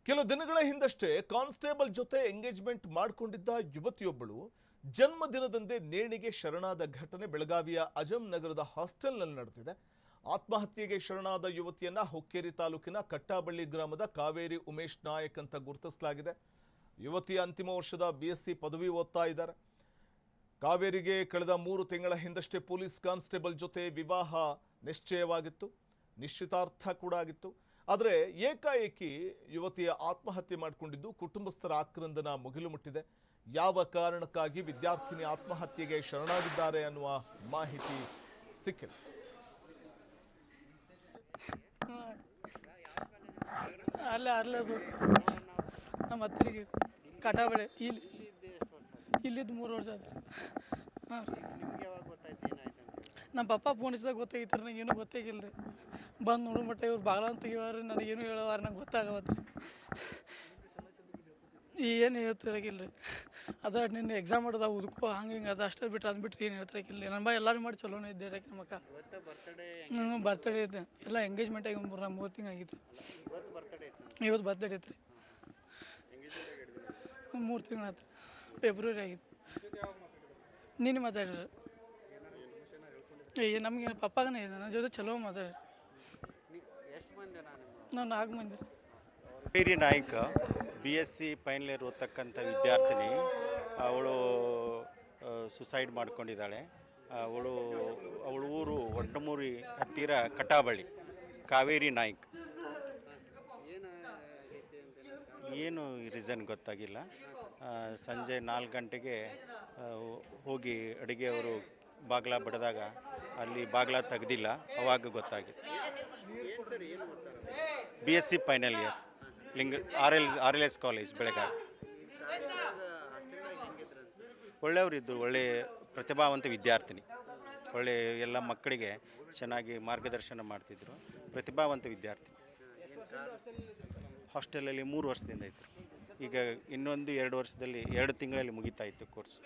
ಕೆಲ ದಿನಗಳ ಹಿಂದಷ್ಟೇ ಕಾನ್ಸ್ಟೇಬಲ್ ಜೊತೆ ಎಂಗೇಜ್ಮೆಂಟ್ ಮಾಡಿಕೊಂಡಿದ್ದ ಯುವತಿಯೊಬ್ಬಳು ಜನ್ಮದಿನದಂದೇ ನೇಣಿಗೆ ಶರಣಾದ ಘಟನೆ ಬೆಳಗಾವಿಯ ಅಜಂ ನಗರದ ಹಾಸ್ಟೆಲ್ನಲ್ಲಿ ನಡೆದಿದೆ. ಆತ್ಮಹತ್ಯೆಗೆ ಶರಣಾದ ಯುವತಿಯನ್ನ ಹುಕ್ಕೇರಿ ತಾಲೂಕಿನ ಕಟ್ಟಾಬಳ್ಳಿ ಗ್ರಾಮದ ಕಾವೇರಿ ಉಮೇಶ್ ನಾಯಕ್ ಅಂತ ಗುರುತಿಸಲಾಗಿದೆ. ಯುವತಿಯ ಅಂತಿಮ ವರ್ಷದ BSc ಪದವಿ ಓದ್ತಾ ಇದ್ದಾರೆ. ಕಾವೇರಿಗೆ ಕಳೆದ 3 ತಿಂಗಳ ಹಿಂದಷ್ಟೇ ಪೊಲೀಸ್ ಕಾನ್ಸ್ಟೇಬಲ್ ಜೊತೆ ವಿವಾಹ ನಿಶ್ಚಯವಾಗಿತ್ತು, ನಿಶ್ಚಿತಾರ್ಥ ಕೂಡ ಆಗಿತ್ತು. ಆದರೆ ಏಕಾಏಕಿ ಯುವತಿಯ ಆತ್ಮಹತ್ಯೆ ಮಾಡಿಕೊಂಡಿದ್ದು ಕುಟುಂಬಸ್ಥರ ಆಕ್ರಂದನ ಮುಗಿಲು ಮುಟ್ಟಿದೆ. ಯಾವ ಕಾರಣಕ್ಕಾಗಿ ವಿದ್ಯಾರ್ಥಿನಿ ಆತ್ಮಹತ್ಯೆಗೆ ಶರಣಾಗಿದ್ದಾರೆ ಅನ್ನುವ ಮಾಹಿತಿ ಸಿಕ್ಕಿಲ್ಲ. ಅಲ್ಲದು ನಮ್ಮ ಹತ್ತಿರಿಗೆ ಕಟಾಬಳೆ ಇಲ್ಲಿದ್ದು 3 ವರ್ಷ ಆಯ್ತು. ಹಾಂ ರೀ, ನಮ್ಮ ಪಪ್ಪ ಫೋನ್ ಹಚ್ಚಿದಾಗ ಗೊತ್ತಾಗಿತ್ತು ರೀ. ನಂಗೆ ಏನೂ ಗೊತ್ತಾಗಿಲ್ಲ ರೀ. ಬಂದು ನೋಡೋ ಮಟ್ಟ ಇವ್ರು ಬಾಗ್ಲ ಅಂತ ತೆಗಿವಾರ ನನಗೇನು ಹೇಳೋವಾರ ನಂಗೆ ಗೊತ್ತಾಗವತ್ತು. ಏನು ಹೇಳ್ತಿರಾಗಿಲ್ಲ ರೀ. ಅದು ನಿನ್ನೆ ಎಕ್ಸಾಮ್ ಮಾಡೋದು ಉದ್ಕೋ ಹಂಗೆ ಹಿಂಗೆ ಅದು ಅಷ್ಟೇ ಬಿಟ್ಟು ಅಂದ್ಬಿಟ್ರೆ ಏನು ಹೇಳ್ತಿರಾಕಿಲ್ಲ. ನನ್ನ ಬಾ ಎಲ್ಲರೂ ಮಾಡಿ ಚಲೋನೇ ಇದ್ದೆ ರೀ. ನಮ್ಮ ಅಕ್ಕ ಬರ್ತಡೇ ಐತೆ, ಎಲ್ಲ ಎಂಗೇಜ್ಮೆಂಟ್ ಆಗಿ 3 ತಿಂಗಳು ಆಗಿತ್ತು. ಇವತ್ತು ಬರ್ತಡೇ ಐತೆ ರೀ. 3 ತಿಂಗಳು ಆಯ್ತು, ಫೆಬ್ರವರಿ ಆಗಿತ್ತು. ನೀನು ಮಾತಾಡ್ರಿ. ನಮಗೆ ಪಪ್ಪಾಗನೇ ಇದೆ, ನನ್ನ ಜೊತೆ ಚಲೋ ಮಾತಾಡ್ರಿ. ನಾವು 4 ಮಂದಿ. Kaveri Naik BSc final year ಓದ್ತಕ್ಕಂಥ ವಿದ್ಯಾರ್ಥಿನಿ. ಅವಳು ಸುಸೈಡ್ ಮಾಡ್ಕೊಂಡಿದ್ದಾಳೆ. ಅವಳ ಊರು ಒಡ್ಡಮೂರಿ ಹತ್ತಿರ ಕಟಾಬಳ್ಳಿ. ಕಾವೇರಿ ನಾಯ್ಕ್. ಏನು ರೀಸನ್ ಗೊತ್ತಾಗಿಲ್ಲ. ಸಂಜೆ 4 ಗಂಟೆಗೆ ಹೋಗಿ ಅಡುಗೆಯವರು ಬಾಗಿಲ ಬಡಿದಾಗ ಅಲ್ಲಿ ಬಾಗಿಲ ತೆಗೆದಿಲ್ಲ. ಅವಾಗ ಗೊತ್ತಾಗಿದೆ. BSc final year RLS college Belagavi. ಒಳ್ಳೆಯವರಿದ್ದರು, ಒಳ್ಳೆ ಪ್ರತಿಭಾವಂತ ವಿದ್ಯಾರ್ಥಿನಿ. ಒಳ್ಳೆ ಎಲ್ಲ ಮಕ್ಕಳಿಗೆ ಚೆನ್ನಾಗಿ ಮಾರ್ಗದರ್ಶನ ಮಾಡ್ತಿದ್ರು. ಪ್ರತಿಭಾವಂತ ವಿದ್ಯಾರ್ಥಿ. ಹಾಸ್ಟೆಲಲ್ಲಿ 3 ವರ್ಷದಿಂದ ಇದ್ದರು. ಈಗ ಇನ್ನೊಂದು 2 ವರ್ಷದಲ್ಲಿ 2 ತಿಂಗಳಲ್ಲಿ ಮುಗಿತಾ ಇತ್ತು ಕೋರ್ಸು.